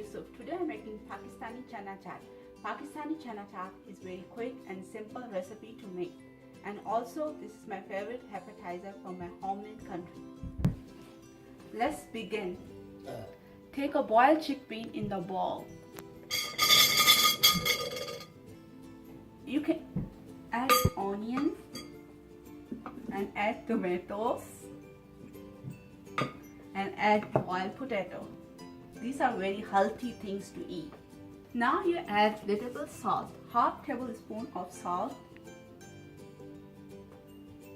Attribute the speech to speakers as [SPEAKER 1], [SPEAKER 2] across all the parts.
[SPEAKER 1] Yousuf. Today I'm making Pakistani Chana Chaat. Pakistani Chana Chaat is very quick and simple recipe to make. And also this is my favorite appetizer from my homeland country. Let's begin. Take a boiled chickpea in the bowl. You can add onions and add tomatoes and add boiled potato. These are very healthy things to eat. Now you add little bit salt, half tablespoon of salt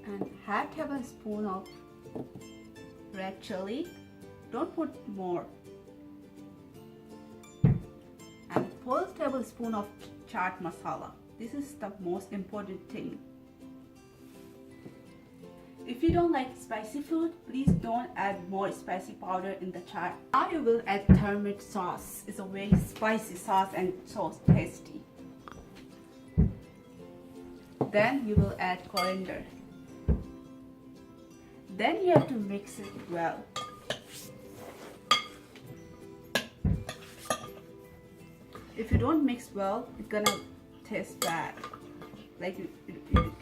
[SPEAKER 1] and half tablespoon of red chili. Don't put more. And full tablespoon of chaat masala. This is the most important thing. If you don't like spicy food, please don't add more spicy powder in the chaat. Now you will add turmeric sauce. It's a very spicy sauce and so tasty. Then you will add coriander. Then you have to mix it well. If you don't mix well, it's gonna taste bad. Like you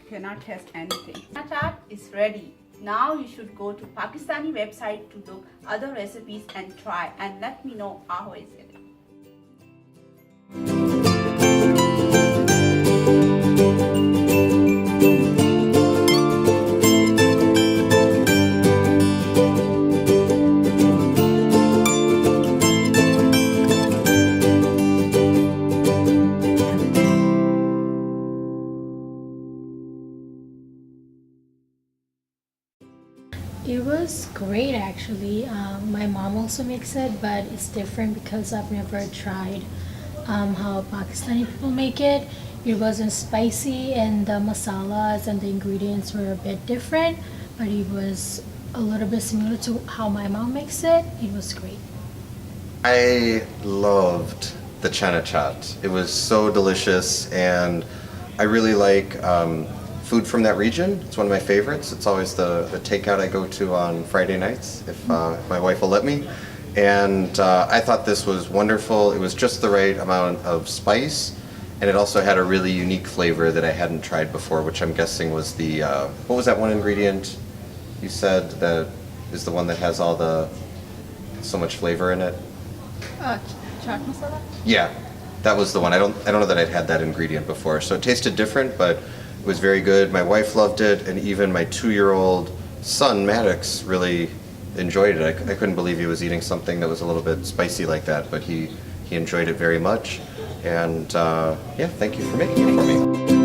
[SPEAKER 1] cannot taste anything. Chana Chaat is ready. Now you should go to Pakistani website to look other recipes and try and let me know how is it.
[SPEAKER 2] It was great actually. My mom also makes it, but it's different because I've never tried how Pakistani people make it. It wasn't spicy and the masalas and the ingredients were a bit different, but it was a little bit similar to how my mom makes it. It was great.
[SPEAKER 3] I loved the Chana Chaat. It was so delicious, and I really like food from that region. It's one of my favorites. It's always the takeout I go to on Friday nights if my wife will let me. And I thought this was wonderful. It was just the right amount of spice, and it also had a really unique flavor that I hadn't tried before, which I'm guessing was the, what was that one ingredient you said that is the one that has all the, so much flavor in it?
[SPEAKER 1] Chaat masala?
[SPEAKER 3] Yeah, that was the one. I don't know that I'd had that ingredient before. So it tasted different, but it was very good. My wife loved it, and even my 2-year-old son, Maddox, really enjoyed it. I couldn't believe he was eating something that was a little bit spicy like that, but he enjoyed it very much. And yeah, thank you for making it for me.